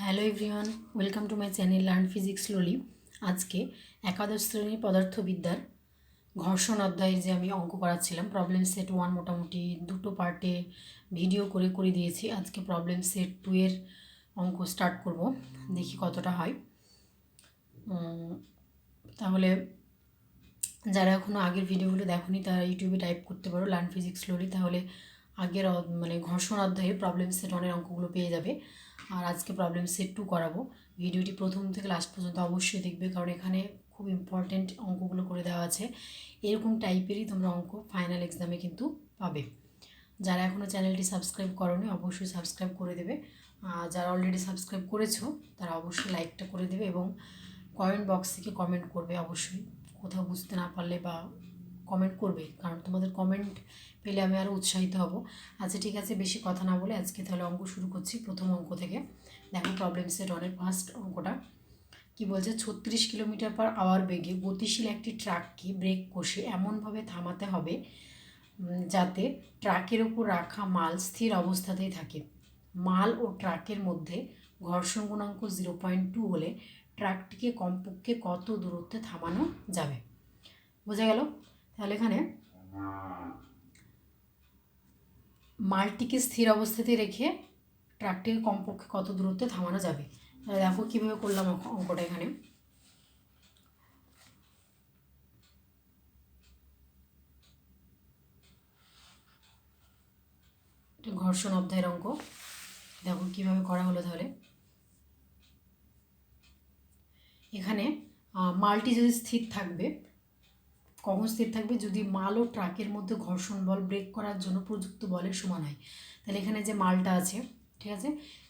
Hello everyone, welcome to my channel learn physics slowly. আজকে একাদশ শ্রেণীর পদার্থবিদ্যার ঘর্ষণ অধ্যায়ের যে আমি অঙ্ক করাচ্ছিলাম, প্রবলেম সেট 1 মোটামুটি দুটো পার্টে ভিডিও করে দিয়েছি। আজকে প্রবলেম সেট 2 এর অঙ্ক স্টার্ট করব, দেখি কতটা হয়। তাহলে যারা এখনও আগের ভিডিওগুলো দেখোনি তারা ইউটিউবে টাইপ করতে পারো লার্ন ফিজিক্স স্লোলি, তাহলে আগের মানে ঘর্ষণ অধ্যায়ে প্রবলেম সেট 1 এর অঙ্কগুলো পেয়ে যাবে। আর আজকে প্রবলেম সেট 2 করাবো। ভিডিওটি প্রথম থেকে লাস্ট পর্যন্ত অবশ্যই দেখবে, কারণ এখানে খুব ইম্পর্টেন্ট অঙ্কগুলো করে দেওয়া আছে। এরকম টাইপেরই তোমরা অঙ্ক ফাইনাল এক্সামে কিন্তু পাবে। যারা এখনও চ্যানেলটি সাবস্ক্রাইব করোনি অবশ্যই সাবস্ক্রাইব করে দেবে। যারা অলরেডি সাবস্ক্রাইব করেছো তারা অবশ্যই লাইকটা করে দেবে এবং কমেন্ট বক্স থেকে কমেন্ট করবে। অবশ্যই কোথাও বুঝতে না পারলে বা কমেন্ট করবে, কারণ তোমাদের কমেন্ট পেলে আমি আরও উৎসাহিত হব। আচ্ছা ঠিক আছে, বেশি কথা না বলে আজকে তাহলে অঙ্ক শুরু করছি। প্রথম অঙ্ক থেকে দেখো, প্রবলেম সেট অনেক ফার্স্ট অঙ্কটা কি বলছে, 36 কিলোমিটার পার আওয়ার বেগে গতিশীল একটি ট্রাককে ব্রেক কষে এমনভাবে থামাতে হবে যাতে ট্রাকের ওপর রাখা মাল স্থির অবস্থাতেই থাকে। মাল ও ট্রাকের মধ্যে ঘর্ষণ গুণাঙ্ক 0.2 হলে ট্রাকটিকে কমপক্ষে কত দূরত্বে থামানো যাবে? বোঝা গেল? তাহলে এখানে মালটিকে স্থির অবস্থাতে রেখে ট্রাকটিকে কমপক্ষে কত দূরত্বে থামানো যাবে। তাহলে দেখো কীভাবে করলাম অঙ্কটা। এখানে এটা ঘর্ষণ অধ্যায়ের অঙ্ক, দেখো কীভাবে করা হলো। তাহলে এখানে মালটি যদি স্থির থাকবে, কখন স্থির থাকবে? যদি মাল ও ট্রাকের মধ্যে ঘর্ষণ বল ব্রেক করার জন্য প্রযুক্ত বলের সমান হয়। তাহলে এখানে যে মালটা আছে, ঠিক আছে,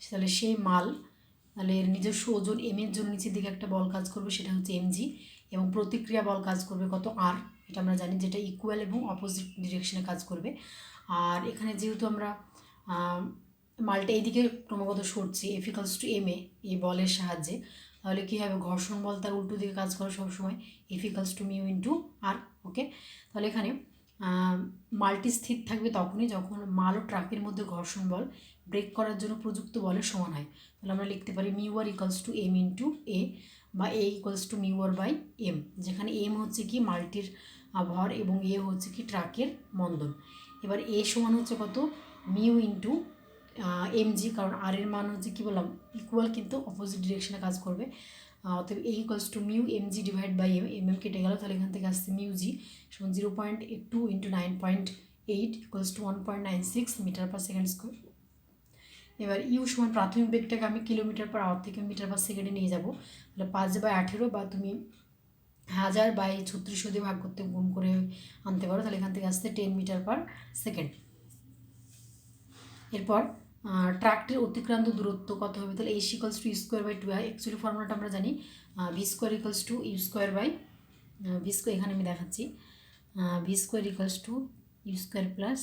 তাহলে সেই মাল, তাহলে এর নিজস্ব ওজন এর জন্য নিচের দিকে একটা বল কাজ করবে, সেটা হচ্ছে mg, এবং প্রতিক্রিয়া বল কাজ করবে কত? r, এটা আমরা জানি, যেটা ইকুয়াল এবং অপোজিট ডিরেকশনে কাজ করবে। আর এখানে যেহেতু আমরা মালটা এইদিকে ক্রমাগত সরছে, F = ma এই বলের সাহায্যে, তাহলে কী হবে? ঘর্ষণ বল তার উল্টো দিকে কাজ করে সবসময়, F = μ × r। ওকে, তাহলে এখানে মালটি স্থির থাকবে তখনই যখন মাল ও ট্রাকের মধ্যে ঘর্ষণ বল ব্রেক করার জন্য প্রযুক্ত বলের সমান হয়। তাহলে আমরা লিখতে পারি μr = m × a, বা a = μr/m, যেখানে m হচ্ছে কি মালটির ভর এবং a হচ্ছে কি ট্রাকের মন্দন। এবার a সমান হচ্ছে কত? μ × mg, কারণ আর এর মান হচ্ছে কি বললাম, ইকুয়াল কিন্তু অপোজিট ডিরেকশনে কাজ করবে। অতএব a = μ mg / m কেটে গেল, তাহলে এখান থেকে আসছে μg সমান 0.2 × 9.8 = 1.96 m/s²। এবার ইউ সমান প্রাথমিক বেগটাকে আমি কিলোমিটার পার আওয়ার থেকে মিটার/সেকেন্ডে নিয়ে যাব। তাহলে 5/18, বা তুমি 1000/3600 দিয়ে ভাগ করতে গুণ করে আনতে পারো। তাহলে এখান থেকে আসছে 10 m/s। এরপর ট্রাকটির অতিক্রান্ত দূরত্ব কত হবে? তাহলে h = u²/2। অ্যাকচুয়ালি ফর্মুলাটা আমরা জানি, v² = u²/v², এখানে আমি দেখাচ্ছি, v² = u² +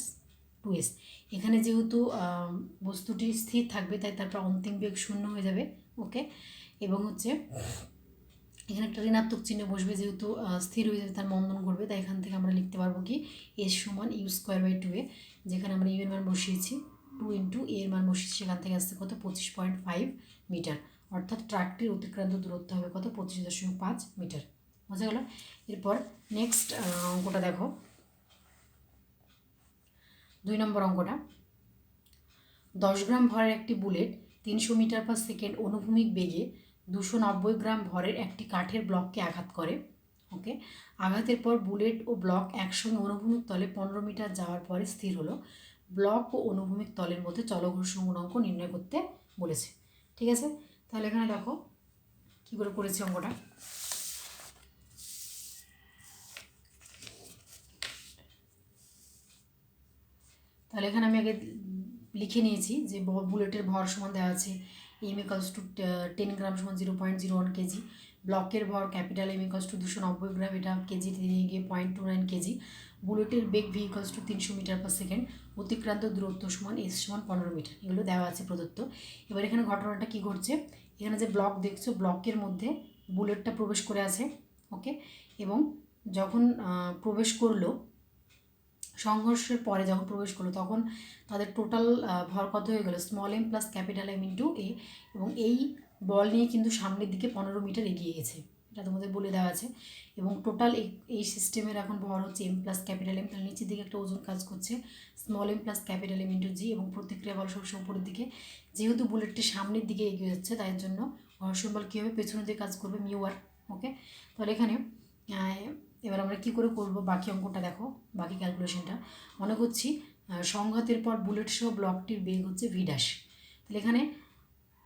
2s। এখানে যেহেতু বস্তুটি স্থির থাকবে তাই তারপর অন্তিম বেগ 0 হয়ে যাবে। ওকে, এবং হচ্ছে এখানে একটা ঋণাত্মক চিহ্ন বসবে, যেহেতু স্থির হয়ে যাবে তার মন্দন ঘটবে, তাই এখান থেকে আমরা লিখতে পারবো কি s সমান u²/2a, যেখানে আমরা u এর মান বসিয়েছি 2 × a এর মান বসিয়েছি, সেখান থেকে আসছে কত? 25.5 মিটার। অর্থাৎ ট্রাকটির অতিক্রান্ত দূরত্ব হবে কত? 25.5 মিটার। বোঝা গেল? এরপর নেক্সট অঙ্কটা দেখো, 2 নম্বর অঙ্কটা। 10 গ্রাম ভরের একটি বুলেট 300 মিটার/সেকেন্ড অনুভূমিক বেগে 290 গ্রাম ভরের একটি কাঠের ব্লককে আঘাত করে। ওকে, আঘাতের পর বুলেট ও ব্লক একসঙ্গে অনুভূমিক তলে 15 মিটার যাওয়ার পরে স্থির হলো। ব্লক ও অনুভূমিক তলের মধ্যে চলঘর্ষণ গুণাঙ্ক নির্ণয় করতে বলেছে। ঠিক আছে, তাহলে এখানে দেখো কী করে করেছি অঙ্কটা। তাহলে এখানে আমি আগে লিখে নিয়েছি যে বুলেটের ভর সমান দেওয়া আছে m = 10 গ্রাম সমান 0.01 কেজি, ব্লকের ভর ক্যাপিটাল M = 290 গ্রাম, এটা কেজিতে নিয়ে গিয়ে 0.29 কেজি, বুলেটের বেগ v = 300 মিটার/সেকেন্ড, অতিক্রান্ত দূরত্ব সমান s সমান 15 মিটার, এগুলো দেওয়া আছে প্রদত্ত। এবার এখানে ঘটনাটা কী ঘটছে, এখানে যে ব্লক দেখছো, ব্লকের মধ্যে বুলেটটা প্রবেশ করে আছে। ওকে, এবং যখন প্রবেশ করলো সংঘর্ষের পরে যখন প্রবেশ করলো তখন তাদের টোটাল ভর কত হয়ে গেলো small M plus capital M into a, এবং এই বল নিয়ে কিন্তু সামনের দিকে 15 মিটার এগিয়ে গেছে, এটা তোমাদের বলে দেওয়া আছে। এবং টোটাল এই সিস্টেমের এখন ভর হচ্ছে এম প্লাস ক্যাপিটাল এম, তাহলে নিচের দিকে একটা ওজন কাজ করছে small M plus capital M into g, এবং প্রতিক্রিয়া বল সবসময় উপরের দিকে। যেহেতু বুলেটটি সামনের দিকে এগিয়ে যাচ্ছে তাই জন্য ঘর্ষণ বল কী হবে, পেছনের দিকে কাজ করবে মিউ আর। ওকে, তাহলে এখানে এবার আমরা কী করে করব বাকি অঙ্কটা দেখো, বাকি ক্যালকুলেশনটা মনে করছি সংঘাতের পর বুলেট সহ ব্লকটির বেগ হচ্ছে ভি ড্যাশ। তাহলে এখানে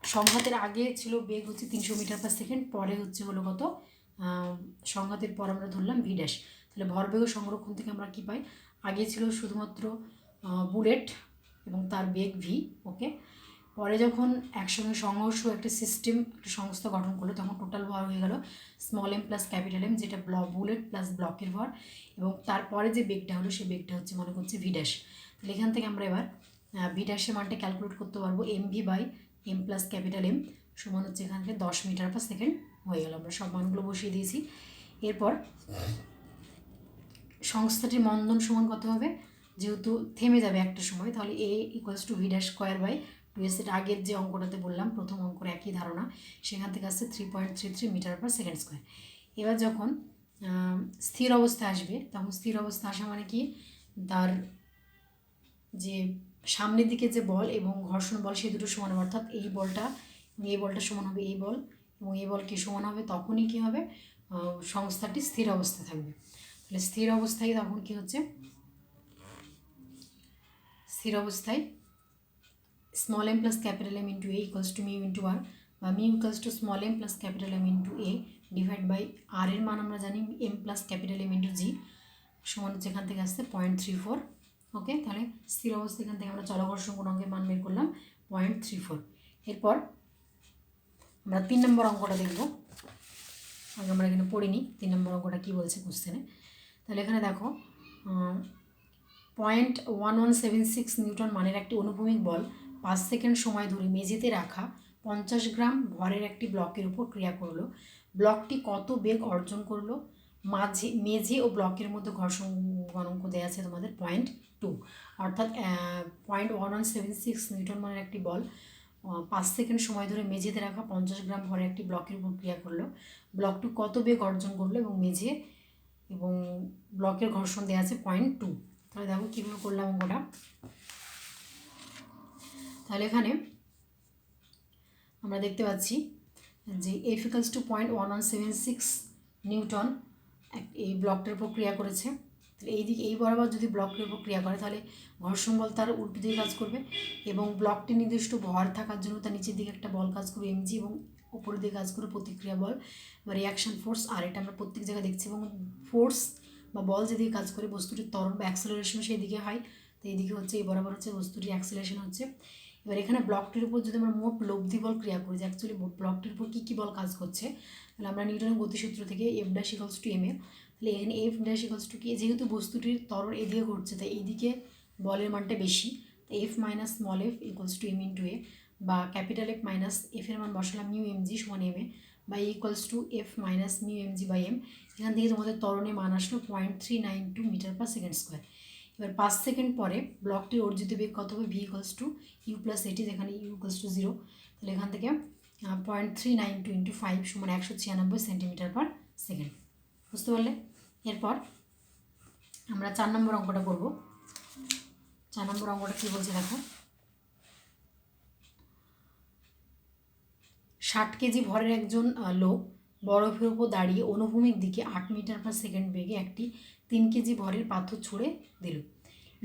সংঘাতের আগে ছিল বেগ হচ্ছে 300 মিটার পার সেকেন্ড, পরে হচ্ছে হলো কত, সংঘাতের পর আমরা ধরলাম ভি ড্যাশ। তাহলে ভরবেগ সংরক্ষণ থেকে আমরা কী পাই, আগে ছিল শুধুমাত্র বুলেট এবং তার বেগ ভি। ওকে, পরে যখন একসঙ্গে সংঘর্ষ একটা সিস্টেম একটা সংস্থা গঠন করলো তখন টোটাল ভর হয়ে গেল small M plus capital M, যেটা বুলেট প্লাস ব্লকের ভর, এবং তারপরে যে বেগটা হলো সেই বেগটা হচ্ছে মনে করছে ভি ড্যাশ। তাহলে এখান থেকে আমরা এবার ভি ড্যাশের মানটা ক্যালকুলেট করতে পারবো, M V by M plus capital M সমান হচ্ছে এখান থেকে 10 মিটার পার সেকেন্ড হয়ে গেল। আমরা সব মানগুলো বসিয়ে দিয়েছি। এরপর সংস্থাটির মন্দন সমান কত হবে, যেহেতু থেমে যাবে একটা সময়, তাহলে a equals to v dash square by two s, এটা আগের যে অঙ্কটাতে বললাম প্রথম অঙ্কর একই ধারণা, সেখান থেকে আসছে 3.33 মিটার পার সেকেন্ড স্কোয়ার। এবার যখন স্থির অবস্থা আসবে তখন স্থির অবস্থা আসা মানে কি, তার যে সামনের দিকে যে বল এবং ঘর্ষণ বল সেই দুটো সমান হবে, অর্থাৎ এই বলটা সমান হবে এই বল, এবং এই বল কি সমান হবে, তখনই কি হবে সংস্থাটি স্থির অবস্থায় থাকবে। তাহলে স্থির অবস্থায় তখন কি হচ্ছে, স্থির অবস্থায় small M plus capital M into a equals to mu into R, বা mu equals to small M plus capital M into a divide by R এর মান আমরা জানি m plus capital M into g সমান হচ্ছে এখান থেকে আসছে 0.34। ওকে, তাহলে স্থির অবস্থা এখান থেকে আমরা চলঘর্ষণ গুণাঙ্কের মান বের করলাম 0.34। এরপর আমরা 3 নম্বর অঙ্কটা দেখব, আগে আমরা এখানে পড়িনি 3 নম্বর অঙ্কটা কী বলছে কোশ্চেনে। তাহলে এখানে দেখো 0.1176 নিউটন মানের একটি অনুভূমিক বল 5 সেকেন্ড সময় ধরে মেঝেতে রাখা 50 গ্রাম ভরের একটি ব্লকের উপর ক্রিয়া করলো। ব্লকটি কত বেগ অর্জন করলো, মেঝে ও ব্লকের মধ্যে ঘর্ষণ গণাঙ্ক দেওয়া আছে তোমাদের 0.2, অর্থাৎ 0.1176 নিউটন মানের একটি বল 5 সেকেন্ড সময় ধরে মেঝেতে রাখা 50 গ্রাম ভরের একটি ব্লকের উপর ক্রিয়া করলো। ব্লকটি কত বেগ অর্জন করলো এবং মেঝে এবং ব্লকের ঘর্ষণ দেওয়া আছে 0.2। তাহলে দেখো কীভাবে করলাম অঙ্কটা। তাহলে এখানে আমরা দেখতে পাচ্ছি যে এফ ইকুয়ালস টু 0.1176 নিউটন এই ব্লকটার উপর ক্রিয়া করেছে। তাহলে এই দিকে এই বরাবর যদি ব্লকের উপর ক্রিয়া করে তাহলে ঘর্ষণ বল তার উল্টো দিকে কাজ করবে, এবং ব্লকটি নির্দিষ্ট ভর থাকার জন্য তার নিচের দিকে একটা বল কাজ করবে এমজি, এবং উপরের দিকে কাজ করবে প্রতিক্রিয়া বল বা রিয়াকশন ফোর্স আর, এটা আমরা প্রত্যেক জায়গায় দেখছি। এবং ফোর্স বা বল যেদিকে কাজ করে বস্তুটির ত্বরণ বা অ্যাক্সেলারেশন সেই দিকে হয়, তো এইদিকে হচ্ছে এই বরাবর হচ্ছে বস্তুটির অ্যাক্সেলারেশন হচ্ছে। এবার এখানে ব্লকটির উপর যদি আমরা মোট লব্ধি বল ক্রিয়া করি, যে অ্যাকচুয়ালি ব্লকটির উপর কী কী বল কাজ করছে, তাহলে আমরা নিউটনের গতিসূত্র থেকে F dash equals to m a, তাহলে এখানে এফ ড্যাশ ইকুয়ালস টু কি, যেহেতু বস্তুটির ত্বরণ এদিকে ঘটছে তাই এইদিকে বলের মানটা বেশি, তো F minus small f equals to m into a, বা ক্যাপিটাল এফ মাইনাস এফের মান বসালাম মিউ এম জি সমান এম এ, বা equals to F minus mu M G by M. এখান থেকে তোমাদের ত্বরণের মান আসলো 0.392 মিটার পার সেকেন্ড স্কোয়ার। এবার 5 সেকেন্ড পরে ব্লকটির অর্জিত বেগ কত হবে, V equals to U plus AT, যেখানে ইউ ইকুয়ালস টু 0, তাহলে এখান থেকে 0.392 ইন্টু 5 সমান 196 সেন্টিমিটার পার সেকেন্ড। বুঝতে পারলে? এরপর আমরা 4 নম্বর অঙ্কটা করব। 4 নম্বর অঙ্কটা কী বলছে দেখো, 60 কেজি ভরের একজন লোক বরফের উপর দাঁড়িয়ে অনুভূমিক দিকে 8 মিটার পার সেকেন্ড বেগে একটি 3 কেজি ভরের পাথর ছুঁড়ে দিল।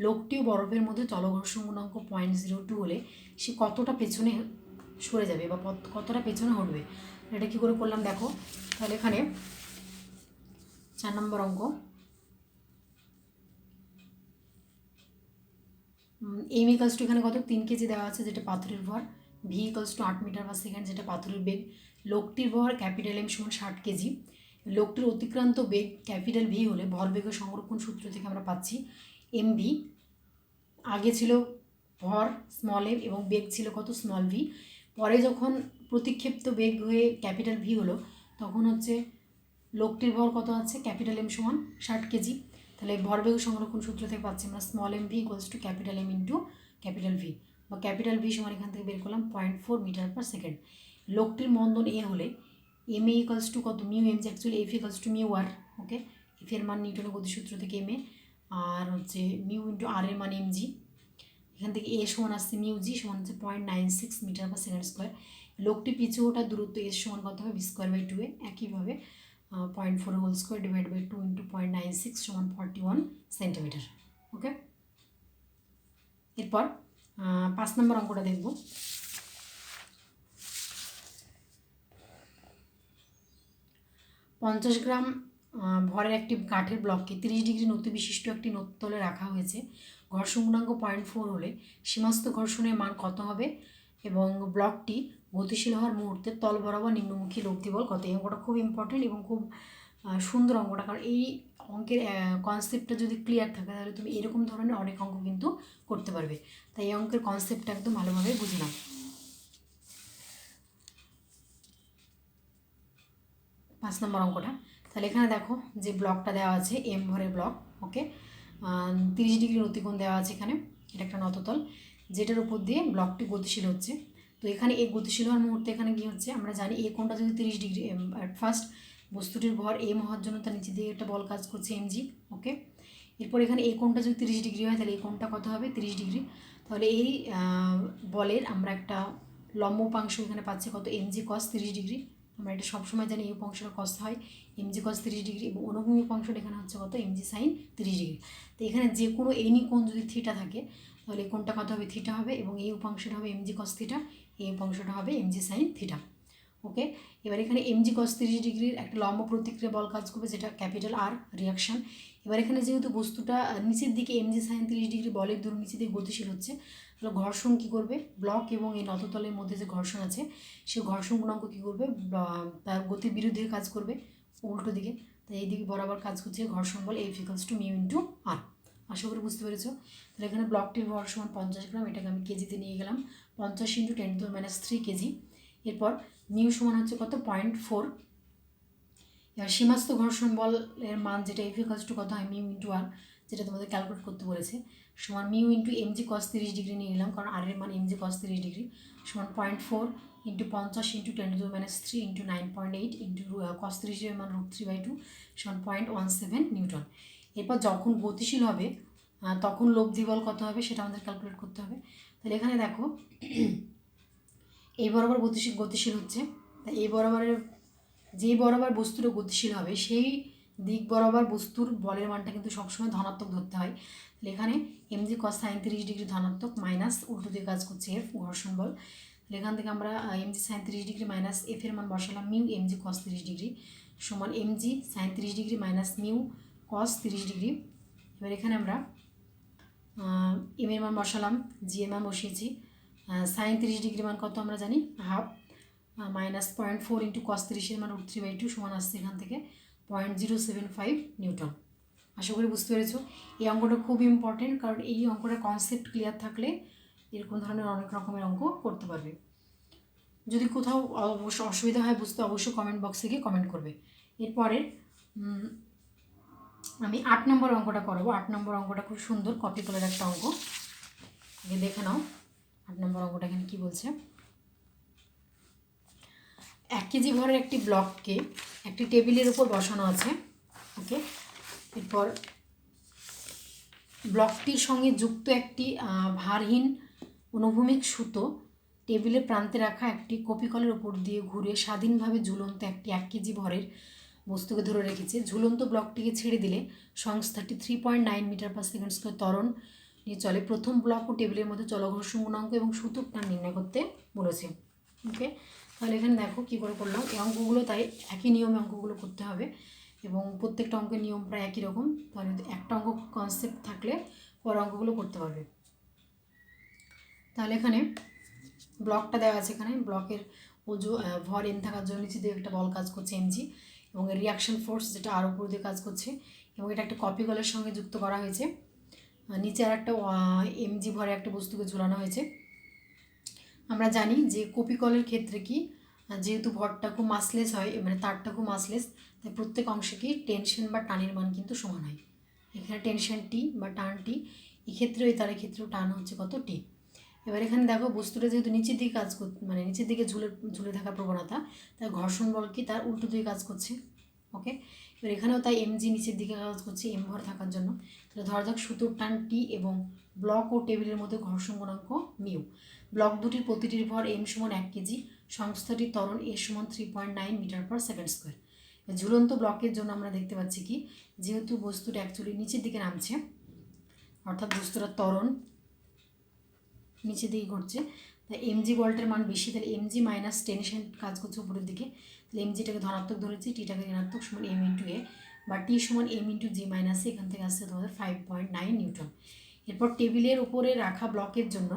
লোকটিও বরফের মধ্যে চলঘর্ষণ গুণাঙ্ক 0.02 হলে সে কতটা পেছনে সরে যাবে বা কতটা পেছনে হটবে, এটা কী করে করলাম দেখো। তাহলে এখানে 4 নম্বর অঙ্ক, এম ইকালস টু এখানে কত 3 কেজি দেওয়া আছে যেটা পাথরের ভর, V equals to 8 metre per second যেটা পাথরের বেগ, লোকটির ভর ক্যাপিটাল এম সমান 60 কেজি। লোকটির অতিক্রান্ত বেগ ক্যাপিটাল ভি হলে ভরবেগের সংরক্ষণ সূত্র থেকে আমরা পাচ্ছি এম ভি, আগে ছিল ভর স্মল এম এবং বেগ ছিল কত স্মল ভি, পরে যখন প্রতিক্ষেপ্ত বেগ হয়ে ক্যাপিটাল ভি হলো তখন হচ্ছে লোকটির ভর কত আছে ক্যাপিটাল এম সমান 60 কেজি। তাহলে ভরবেগ সংরক্ষণ সূত্র থেকে পাচ্ছি আমরা small M V equals to capital M into capital V, বা ক্যাপিটাল ভি সমান এখান থেকে বের করলাম 0.4 মিটার পার সেকেন্ড। লোকটির মন্দন এ হলে এম এ ইকুয়ালস টু কত, mu M G, actually F equals to mu R. Okay, F এর মান নিউটনের গতিসূত্র থেকে এম এ, আর হচ্ছে মিউ ইন্টু আর এর মান এম জি। এখান থেকে এ সমান আসছে মিউ জি সমান হচ্ছে 0.96 মিটার পার সেকেন্ড স্কোয়ার। লোকটি পিছু ওঠার দূরত্ব এস সমান কত হবে, ভি স্কোয়ার বাই 2 এ। একইভাবে 0.4 whole square divide by 2 into 0.96 সমান 41 সেন্টিমিটার। ওকে, এরপর 5 নম্বর অঙ্কটা দেখব। 50 গ্রাম ভরের একটি কাঠের ব্লককে 30 ডিগ্রি নতি বিশিষ্ট একটি নতিতলে রাখা হয়েছে। ঘর্ষণ গুণাঙ্ক 0.4 হলে সীমাস্থ ঘর্ষণের মান কত হবে, এবং ব্লকটি গতিশীল হওয়ার মুহূর্তে তল বরাবর নিম্নমুখী লব্ধি বল কত। এই অঙ্কটা খুব ইম্পর্টেন্ট এবং খুব সুন্দর অঙ্কটা, কারণ এই অঙ্কের কনসেপ্টটা যদি ক্লিয়ার থাকে তাহলে তুমি এরকম ধরনের অনেক অঙ্ক কিন্তু করতে পারবে। তাই এই অঙ্কের কনসেপ্টটা একদম ভালোভাবে বুঝে নাও। 5 নম্বর অঙ্কটা, তাহলে এখানে দেখো যে ব্লকটা দেওয়া আছে এম ভরের ব্লক। ওকে, 30 ডিগ্রি অতিকোণ দেওয়া আছে এখানে, এটা একটা নততল যেটার উপর দিয়ে ব্লকটি গতিশীল হচ্ছে। তো এখানে এই গতিশীল হওয়ার মুহূর্তে এখানে কী হচ্ছে, আমরা জানি এই কোণটা যদি 30 ডিগ্রি, অ্যাট ফার্স্ট বস্তুটির ভর এম হওয়ার জন্য তার নিচে দিয়ে একটা বল কাজ করছে এম জি। ওকে, এরপর এখানে এই কোণটা যদি 30 ডিগ্রি হয় তাহলে এই কোণটা কত হবে, 30 ডিগ্রি। তাহলে এই বলের আমরা একটা লম্ব উপাংশ এখানে পাচ্ছি কত, এম জি কস 30 ডিগ্রি। আমরা এটা সবসময় জানি এই উপাংশটা কস হয় এম জি কস 30 ডিগ্রি, এবং অনুভূমিক উপাংশটা এখানে হচ্ছে কত, এম জি সাইন 30 ডিগ্রি। তো এখানে যে কোনো এনি কোণ যদি থিটা থাকে তাহলে এই কোণটা কত হবে, থিটা হবে, এবং এই উপাংশটা হবে এম জি কস থিটা, এই উপাংশটা হবে এম জি সাইন থিটা। ওকে, এবার এখানে এম জি কস 30 ডিগ্রির একটা লম্ব প্রতিক্রিয়া বল কাজ করবে যেটা ক্যাপিটাল আর রিয়াকশান। এবার এখানে যেহেতু বস্তুটা নিচের দিকে এম জি সাইন 30 ডিগ্রি বলের দূর নিচে দিকে গতিশীল হচ্ছে, তাহলে ঘর্ষণ কী করবে, ব্লক এবং এই নততলের মধ্যে যে ঘর্ষণ আছে সেই ঘর্ষণ গুণাঙ্ক কী করবে, তার গতির বিরুদ্ধে কাজ করবে উল্টো দিকে। তাই এই দিকে বরাবর কাজ করছে ঘর্ষণ বল f equals to mu into R. আশা করি বুঝতে পেরেছো। তাহলে এখানে ব্লকটির ভর সমান 50 গ্রাম, এটাকে আমি কেজিতে নিয়ে গেলাম, 50 ইন্টু 10⁻³ কেজি। এরপর মিউ সমান হচ্ছে কত, 0.4। এবার সীমাস্থ ঘর্ষণ বলের মান যেটা এফ ইকুয়ালস টু কত হয়, মিউ ইন্টু আর, যেটা তোমাদের ক্যালকুলেট করতে বলেছে, সমান mu into M G cos 30 degree নিয়ে নিলাম, কারণ আর এর মান এম জি কস 30 ডিগ্রি, সমান 0.4 into 50 into 10⁻³ into 9.8 into cos 30 এর মান √3/2 সমান 0.17 নিউটন। এরপর যখন গতিশীল হবে তখন লব্ধি বল কত হবে সেটা আমাদের ক্যালকুলেট করতে হবে। তাহলে এখানে দেখো এই বরাবর গতিশীল হচ্ছে, তাই এই বরাবরের যে বরাবর বস্তুটা গতিশীল হবে সেই দিক বরাবর বস্তুর বলের মানটা কিন্তু সবসময় ধনাত্মক ধরতে হয়। তাহলে এখানে এম জি কস সাইন 30 ডিগ্রি ধনাত্মক, মাইনাস উল্টো দিয়ে কাজ করছে এফ ঘর্ষণ বল। তাহলে এখান থেকে আমরা m g sine 30 degree minus f এর মান বসালাম mu M G cos 30 degree সমান m g sine 30 degree minus mu cos 30 degree. এবার এখানে আমরা এম এর মান বসালাম, জি এর মান বসিয়েছি, সাইন 30 ডিগ্রি মান কত আমরা জানি হাফ, মাইনাস 0.4 ইন্টু কস 30 এর মান √3/2 সমান আসছে এখান থেকে 0.075 নিউটন। আশা করি বুঝতে পেরেছো। এই অঙ্কটা খুব ইম্পর্টেন্ট, কারণ এই অঙ্কটার কনসেপ্ট ক্লিয়ার থাকলে এরকম ধরনের অনেক রকমের অঙ্ক করতে পারবে। যদি কোথাও অবশ্য অসুবিধা হয় বুঝতে অবশ্যই কমেন্ট বক্সে গিয়ে কমেন্ট করবে। এরপরে আমি 8 নম্বর অঙ্কটা করাবো। 8 নম্বর অঙ্কটা খুব সুন্দর কপি করার একটা অঙ্ক, আগে দেখে নাও 8 নম্বর অঙ্কটা এখানে কী বলছে। 1 কেজি ভরের একটি ব্লককে একটি টেবিলের উপর বসানো আছে। ওকে, এরপর ব্লকটির সঙ্গে যুক্ত একটি ভারহীন অনুভূমিক সুতো টেবিলের প্রান্তে রাখা একটি কপিকলের উপর দিয়ে ঘুরে স্বাধীনভাবে ঝুলন্ত একটি 1 কেজি ভরের বস্তুকে ধরে রেখেছে। ঝুলন্ত ব্লকটিকে ছেড়ে দিলে সংস্থাটি 3.9 মিটার পার সেকেন্ড স্কোয়ার ত্বরণ নিয়ে চলে। প্রথম ব্লক ও টেবিলের মধ্যে চলঘর্ষণ গুণাঙ্ক এবং সুতোর টান নির্ণয় করতে বলেছে। ওকে, তাহলে এখানে দেখো কী করে করলাম এই অঙ্কগুলো, তাই একই নিয়মে অঙ্কগুলো করতে হবে এবং প্রত্যেকটা অঙ্কের নিয়ম প্রায় একই রকম। তাহলে একটা অঙ্ক কনসেপ্ট থাকলে পরে অঙ্কগুলো করতে পারবে। তাহলে এখানে ব্লকটা দেওয়া আছে, এখানে ব্লকের ভর এম থাকার জন্য নিচে দিয়ে একটা বল কাজ করছে এমজি, এবং এর রিয়াকশন ফোর্স যেটা আর উপর দিয়ে কাজ করছে, এবং এটা একটা কপি কলের সঙ্গে যুক্ত করা হয়েছে। নিচে আর একটা এমজি ভরে একটা বস্তুকে ঝুলানো হয়েছে। আমরা জানি যে কপি কলের ক্ষেত্রে কি, যেহেতু ভরটা খুব মাসলেস হয়, মানে তারটা খুব মাসলেস, তাই প্রত্যেক অংশে কি টেনশন বা টানের মান কিন্তু সমান হয়। এখানে টেনশন টি বা টান টি, এক্ষেত্রেও এই তারের ক্ষেত্রেও টান হচ্ছে কত টি। এবার এখানে দেখো বস্তুটা যেহেতু নিচের দিকে কাজ মানে নিচের দিকে ঝুলে থাকার প্রবণতা, তাই ঘর্ষণ বল কি তার উল্টো দিকে কাজ করছে। ওকে, এবার এখানেও তাই এমজি নিচের দিকে কাজ করছে এম ভর থাকার জন্য। তাহলে ধরা যাক সুতোর টান টি এবং ব্লক ও টেবিলের মধ্যে ঘর্ষণ গুণাঙ্ক মিউ। ব্লক দুটির প্রতিটির ভর এম সমান 1 কেজি, সংস্থাটির ত্বরণ এ সমান 3.9 মিটার পার সেকেন্ড স্কোয়ার। ঝুলন্ত ব্লকের জন্য আমরা দেখতে পাচ্ছি কি, যেহেতু বস্তুটা অ্যাকচুয়ালি নিচের দিকে নামছে, অর্থাৎ বস্তুটার ত্বরণ নিচের দিকে ঘটছে, তাই এমজি বলটার মান বেশি, তাহলে এমজি মাইনাস টেনশন কাজ করছে উপরের দিকে, তাহলে এমজিটাকে ধনাত্মক ধরেছি, টিটাকে ঋণাত্মক, সমান এম ইন্টু এ বা টি সমান এম ইন্টু জি মাইনাস এ। এখান থেকে আসছে তোমাদের 5.9 নিউটন। এরপর টেবিলের উপরে রাখা ব্লকের জন্য,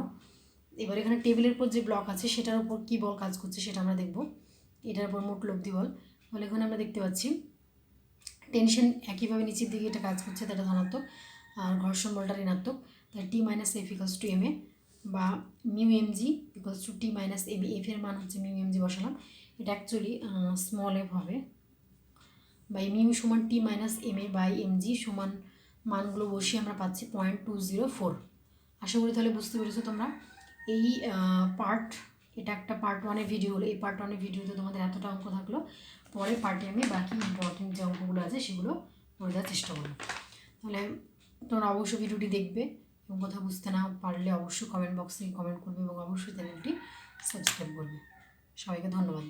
এবার এখানে টেবিলের উপর যে ব্লক আছে সেটার উপর কী বল কাজ করছে সেটা আমরা দেখব। এটার উপর মোট লব্ধি বল। বলে এখানে আমরা দেখতে পাচ্ছি টেনশন একইভাবে নিচের দিকে এটা কাজ করছে, তাই এটা ধনাত্মক, আর ঘর্ষণ বলটা ঋণাত্মক, তাই T minus f equals to m এ বা mu M g equals to T minus m a. এফের মান হচ্ছে মিউ এম জি বসালাম, এটা অ্যাকচুয়ালি স্মল এফ হবে, বাই মিউ সমান T minus m a by m g সমান মানগুলো বসিয়ে আমরা পাচ্ছি 0.204। আশা করি তাহলে বুঝতে পেরেছো তোমরা। এই এটা একটা পার্ট 1-এর ভিডিও হলো। এই পার্ট 1-এর ভিডিওতে তোমাদের এতটা অঙ্ক থাকলো, পরের পার্টে আমি বাকি ইম্পর্টেন্ট যে অঙ্কগুলো আছে সেগুলো করে দেওয়ার চেষ্টা করবো। তাহলে তোমরা অবশ্যই ভিডিওটি দেখবে এবং কথা বুঝতে না পারলে অবশ্যই কমেন্ট বক্সে কমেন্ট করবে এবং অবশ্যই চ্যানেলটি সাবস্ক্রাইব করবে। সবাইকে ধন্যবাদ।